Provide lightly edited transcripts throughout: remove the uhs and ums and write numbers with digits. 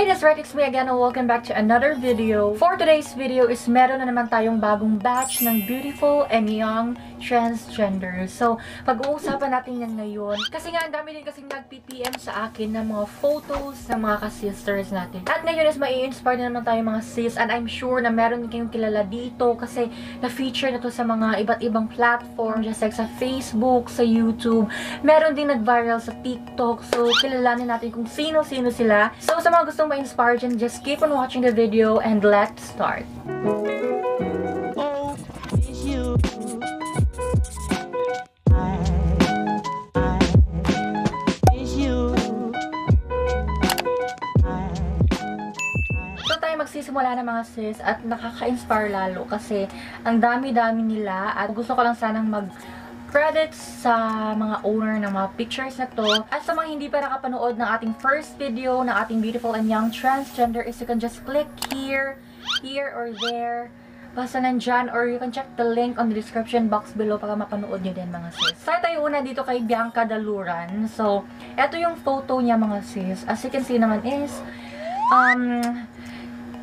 Hey, that's right, it's me again and welcome back to another video. For today's video is meron na naman tayong bagong batch ng beautiful and young transgenders. So, pag-uusapan natin yan ngayon. Kasi nga, ang dami din kasing nag-PPM sa akin ng mga photos ng mga ka-sisters natin. At ngayon is mai-inspire na naman tayo mga sis, and I'm sure na meron kayong kilala dito kasi na-feature na to sa mga iba't ibang platform, just like sa Facebook, sa YouTube. Meron din nag-viral sa TikTok. So, kilalanin natin kung sino-sino sila. So, sa mga gustong ma-inspire dyan, just keep on watching the video and let's start. So, tayo magsisimula na mga sis at nakaka-inspire lalo kasi ang dami-dami nila at gusto ko lang sanang credits sa mga owner ng mga pictures na to. At sa mga hindi pa nakapanood ng ating first video ng ating beautiful and young transgender is you can just click here or there. Basta nandyan, or you can check the link on the description box below para mapanood nyo din mga sis. Start tayo una dito kay Bianca Daluran. So, eto yung photo niya mga sis. As you can see naman is,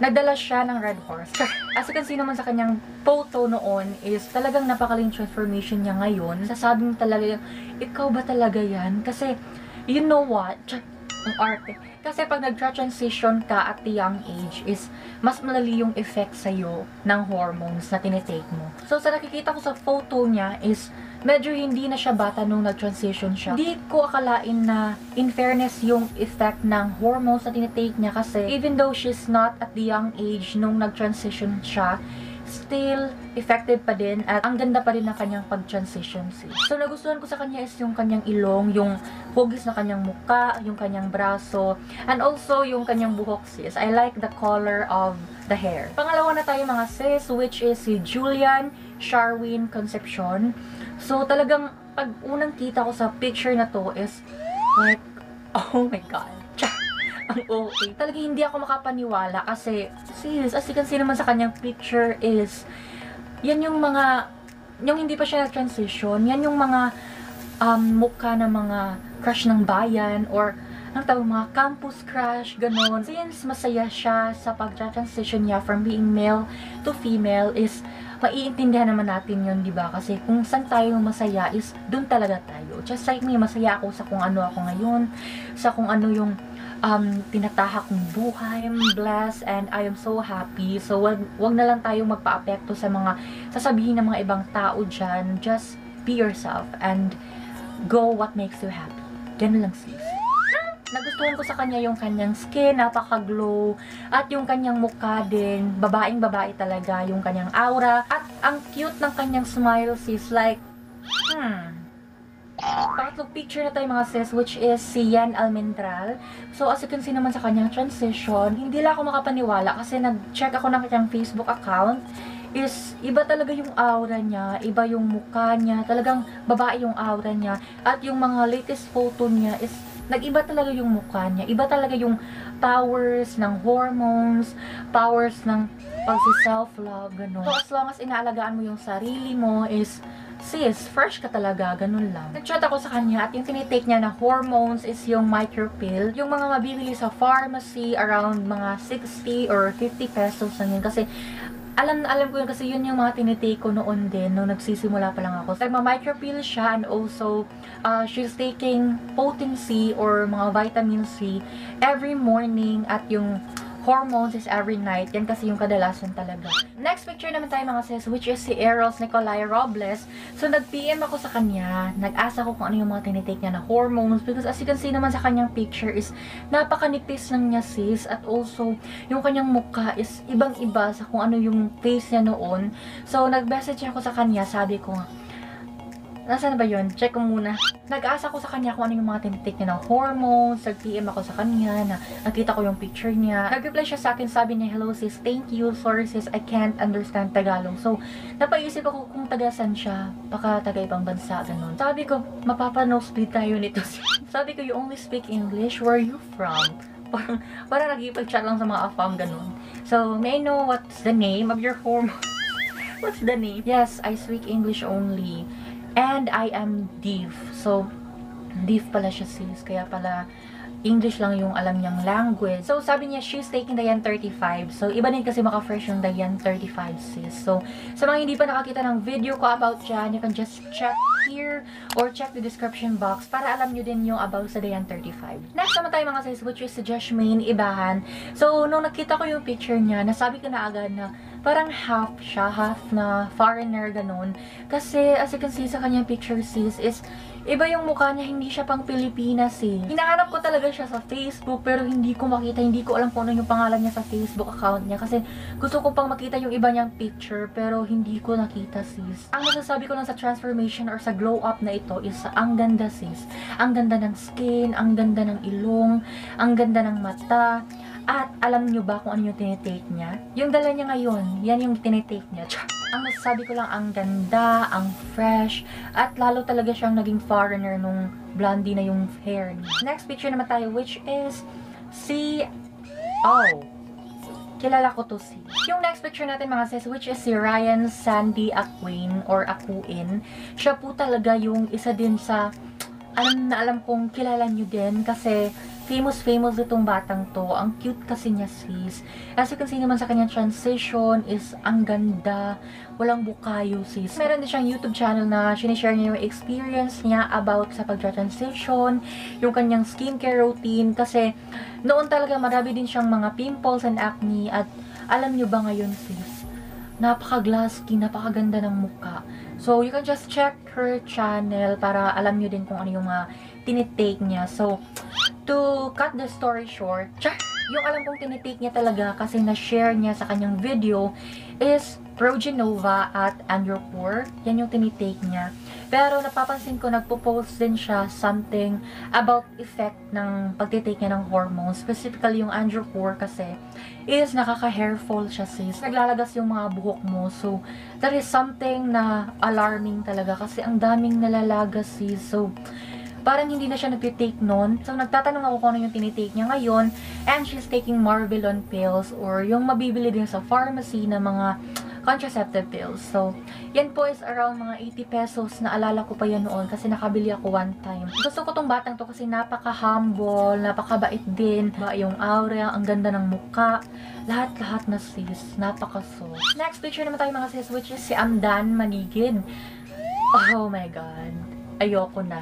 nagdala siya ng red horse. As you can see naman sa kanyang photo noon is talagang napakaling transformation niya ngayon. Sasabing talaga, ikaw ba talaga yan? Kasi, you know what? Ang arte. Kasi pag nag-transition ka at the young age is mas malali yung effect sa'yo ng hormones na tinitake mo. So, sa nakikita ko sa photo niya is medyo hindi na siya bata nung nag-transition siya. Hindi ko akalain na in fairness yung effect ng hormones na tinitake niya kasi even though she's not at the young age nung nag-transition siya, still effective pa din at ang ganda pa rin ng kanyang pag-transition sis. So, nagustuhan ko sa kanya is yung kanyang ilong, yung hugis na kanyang muka, yung kanyang braso, and also yung kanyang buhok sis. I like the color of the hair. Pangalawa na tayo mga sis, which is si Julian Sharwin Concepcion. So, talagang pag unang kita ko sa picture na to is like, oh my god. Ang okay. Talaga hindi ako makapaniwala kasi, sis, as you can see naman sa kanyang picture is, yan yung mga, yung hindi pa siya na-transition, yan yung mga mukha ng mga crush ng bayan or ang tawag mga campus crush, ganon. Since masaya siya sa pag-transition niya from being male to female is, maiintindihan naman natin yun, di ba? Kasi kung saan tayo masaya is, dun talaga tayo. Just like me, masaya ako sa kung ano ako ngayon, sa kung ano yung tinatahak kong buhay. I'm blessed and I am so happy. So, wag na lang tayong magpa-apekto sa mga sasabihin ng mga ibang tao dyan. Just be yourself and go what makes you happy. Ganun lang sis. Nagustuhan ko sa kanya yung kanyang skin, napaka-glow, at yung kanyang mukha din, babaeng-babae talaga, yung kanyang aura, at ang cute ng kanyang smile sis, like, Pangatlong picture na tayo mga sis, which is si Yan Almendral. So, as you can see naman sa kanyang transition, hindi lang ako makapaniwala kasi nag-check ako ng kanyang Facebook account. Is, iba talaga yung aura niya, iba yung mukha niya, talagang babae yung aura niya. At yung mga latest photo niya is, nag-iba talaga yung mukha niya. Iba talaga yung powers ng hormones, powers ng pag-self-love, gano'n. So, as long as inaalagaan mo yung sarili mo is, sis, fresh ka talaga, ganun lang. Nag-chat ako sa kanya at yung tinitake niya na hormones is yung micropill. Yung mga mabibili sa pharmacy, around mga 60 or 50 pesos lang yun. Kasi, alam ko yun kasi yun yung mga tinitake ko noon din, nung nagsisimula pa lang ako. Nagma-micropill siya and also, she's taking potency or mga vitamin C every morning at yung hormones is every night. Yan kasi yung kadalasan talaga. Next picture naman tayo mga sis, which is si Eros Nicolai Robles. So, nag-PM ako sa kanya. Nag-asa ko kung ano yung mga tinitake niya na hormones. Because as you can see naman sa kanyang picture is napakanipis lang niya sis. At also, yung kanyang mukha is ibang-iba sa kung ano yung face niya noon. So, nag-message ako sa kanya. Sabi ko, nasaan ba yun? Check ko muna. Nag-asa ko sa kanya kung ano yung mga tinitake niya ng hormones. Nag-PM ako sa kanya na nakita ko yung picture niya. Nag-reply siya sa akin, sabi niya, hello sis, thank you. Sorry sis, I can't understand Tagalog. So, napaisip ako kung taga-san siya. Baka taga-ibang bansa, ganun. Sabi ko, mapapa-nosebleed tayo nito. Sabi ko, you only speak English? Where are you from? Parang nag-ipag-chat lang sa mga afam, ganun. So, may I know what's the name of your hormone? What's the name? Yes, I speak English only. And I am deaf. So, deaf pala siya sis. Kaya pala, English lang yung alam niyang language. So, sabi niya, she's taking Dian 35. So, iba din kasi maka-fresh yung Dian 35, sis. So, sa mga hindi pa nakakita ng video ko about dyan, you can just check here or check the description box para alam nyo din yung about sa Dian 35. Next naman tayo mga sis, which is si Joshmaine Ibahan. So, nung nakita ko yung picture niya, nasabi ko na agad na parang half siya, half na foreigner, ganun. Kasi, as you can see sa kanyang picture, sis, is iba yung mukha niya, hindi siya pang Pilipinas eh. Hinahanap ko talaga siya sa Facebook pero hindi ko makita, hindi ko alam kung ano yung pangalan niya sa Facebook account niya kasi gusto ko pang makita yung iba niyang picture pero hindi ko nakita, sis. Ang masasabi ko lang sa transformation or sa glow up na ito is ang ganda, sis. Ang ganda ng skin, ang ganda ng ilong, ang ganda ng mata. At alam nyo ba kung ano yung tinitake niya? Yung dala niya ngayon, yan yung tinitake niya. Ang masasabi ko lang, ang ganda, ang fresh, at lalo talaga siyang naging foreigner nung blondie na yung hair niya. Next picture naman tayo, which is si... Oh! Kilala ko to si. Yung next picture natin mga sis, which is si Ryan Sandy Aquin or Akuin. Siya po talaga yung isa din sa... alam kong kilala nyo din kasi famous itong batang to. Ang cute kasi niya, sis. As you can see naman sa kanyang transition is ang ganda. Walang bukayo, sis. Meron din siyang YouTube channel na sinishare niya yung experience niya about sa pag-transition, yung kanyang skincare routine. Kasi noon talaga marami din siyang mga pimples and acne. At alam nyo ba ngayon, sis, napaka-glass skin, napakaganda ng mukha. So, you can just check her channel para alam nyo din kung ano yung mga tinitake niya. So, to cut the story short, yung alam kong tinitake niya talaga kasi na-share niya sa kanyang video is Progenova at Andropur. Yan yung tinitake niya. Pero napapansin ko, nagpo-post din siya something about effect ng pagtitake niya ng hormones. Specifically yung Andropur kasi is nakaka-hair fall siya, sis. Naglalagas yung mga buhok mo. So, that is something na alarming talaga kasi ang daming nalalagas, sis. So, parang hindi na siya nagtitake nun. So, nagtatanong ako kung ano yung tinitake niya ngayon. And she's taking Marvelon pills or yung mabibili din sa pharmacy na mga contraceptive pills. So, yan po is around mga 80 pesos. Naalala ko pa yan noon kasi nakabili ako one time. Gusto ko tong batang to kasi napaka-humble, napakabait din. Yung aura, ang ganda ng muka. Lahat-lahat na, sis. Napaka-soft. Next picture naman tayo mga sis, which is si Amdan Manigid. Oh my God. Ayoko na.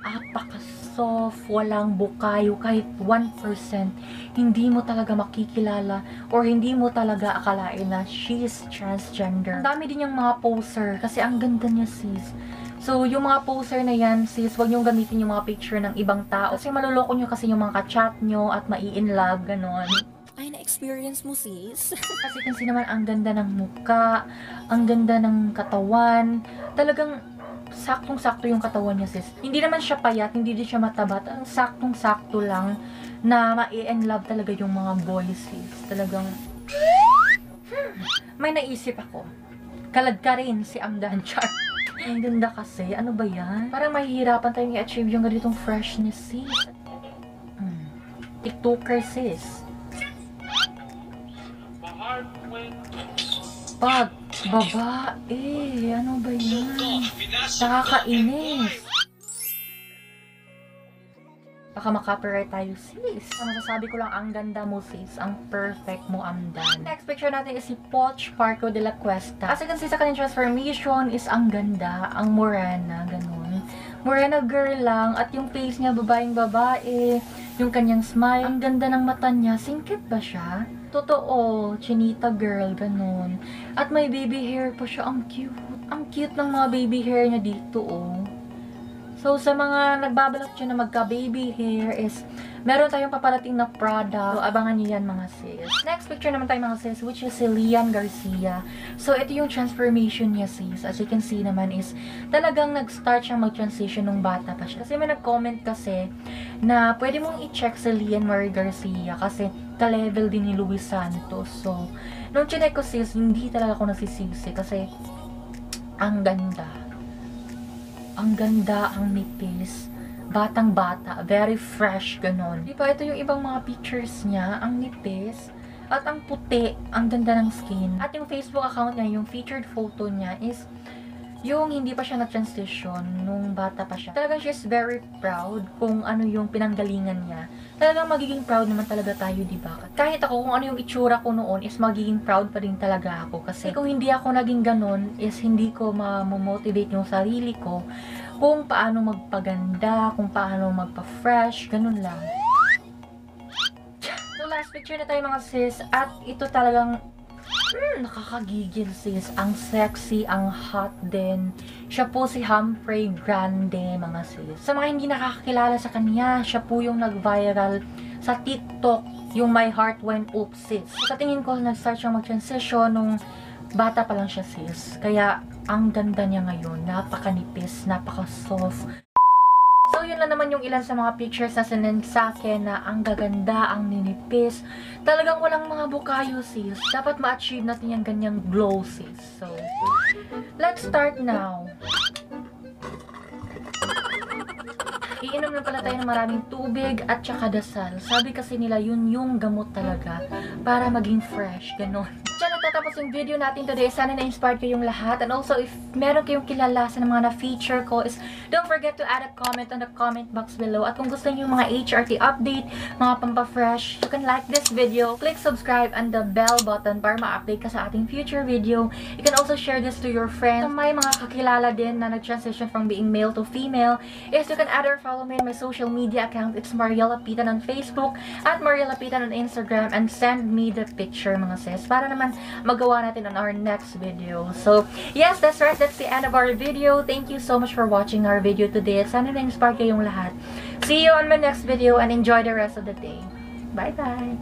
Apaka-soft, walang bukayo, kahit 1%, hindi mo talaga makikilala or hindi mo talaga akalain na she's transgender. Ang dami din yung mga poser kasi ang ganda niya, sis. So, yung mga poser na yan, sis, huwag niyong gamitin yung mga picture ng ibang tao kasi maluloko niyo kasi yung mga ka-chat niyo at mai-inlove, ganon. Ay, na-experience mo, sis? Kasi kasi naman ang ganda ng muka, ang ganda ng katawan, talagang saktong-sakto yung katawan niya, sis. Hindi naman siya payat, hindi din siya mataba. Ang saktong-sakto lang na ma-i-love talaga yung mga boys, sis. Talagang may naisip ako. Kalad ka rin si Amdan Char. Ang ganda kasi. Ano ba yan? Parang mahihirapan tayong i-achieve yung ganitong freshness, sis. TikToker, sis. Pag babae, ano ba yan? Nakakainis. Baka makapiright tayo, sis. Masasabi ko lang, ang ganda mo, sis. Ang perfect mo, Amdan. Next picture natin is si Poch Parco de la Cuesta. As you can see sa kanyang transformation is ang ganda, ang morena, ganun. Morena girl lang, at yung face niya, babaeng babae, yung kanyang smile, ang ganda ng mata niya. Singkit ba siya? Totoo, chinita girl, ganun. At may baby hair pa siya, ang cute. Ang cute ng mga baby hair niya dito, oh. So, sa mga nagbabalak dyan na magka-baby hair is, meron tayong paparating na product. So, abangan niyo yan, mga sis. Next picture naman tayo, mga sis, which is si Lian Garcia. So, ito yung transformation niya, sis. As you can see naman is, talagang nag-start siyang mag-transition nung bata pa siya. Kasi may nag-comment kasi na pwede mong i-check si Lian Marie Garcia kasi ka-level din ni Luis Santos. So, nung chinek ko, sis, hindi talaga ako nasisisi kasi ang ganda. Ang ganda, ang nipis. Batang-bata, very fresh, ganon. Di ba, ito yung ibang mga pictures niya, ang nipis. At ang puti, ang ganda ng skin. At yung Facebook account niya, yung featured photo niya is yung hindi pa siya na-transition nung bata pa siya. Talagang she's very proud kung ano yung pinanggalingan niya. Talagang magiging proud naman talaga tayo, di ba? Kahit ako kung ano yung itsura ko noon is magiging proud pa rin talaga ako. Kasi kung hindi ako naging ganun is hindi ko ma-motivate yung sarili ko kung paano magpaganda, kung paano magpa-fresh, ganun lang. So last picture na tayo mga sis, at ito talagang nakakagigil sis. Ang sexy, ang hot din. Siya po si Humphrey Grande, mga sis. Sa mga hindi nakakakilala sa kanya, siya po yung nag-viral sa TikTok, yung My Heart Went Up sis. Sa tingin ko, nag-start siyang mag-transition nung bata pa lang siya sis. Kaya, ang ganda niya ngayon. Napaka-nipis, napaka-soft. So, yun lang naman yung ilan sa mga pictures na sinend sa akin na ang gaganda, ang ninipis. Talagang walang mga bukayo, sis. Dapat ma-achieve natin yung ganyang glow, sis. So, let's start now. Iinom na pala tayo ng maraming tubig at saka dasal. Sabi kasi nila yun yung gamot talaga para maging fresh, ganon. Diyan natatapos yung video natin today. Sana na-inspired kayong lahat. And also, if meron kayong kilala sa mga na-feature ko, is don't forget to add a comment on the comment box below. At kung gusto niyo yung mga HRT update, mga pampa-fresh, you can like this video, click subscribe and the bell button para ma-update ka sa ating future video. You can also share this to your friends. Kung may mga kakilala din na nag-transition from being male to female, is you can add or follow me on my social media account. It's Mariela Pitan on Facebook at Mariela Pitan on Instagram, and send me the picture, mga sis, para naman magawa natin on our next video. So, yes, that's right. That's the end of our video. Thank you so much for watching our video today. Sana na-inspire kayong lahat. See you on my next video and enjoy the rest of the day. Bye-bye!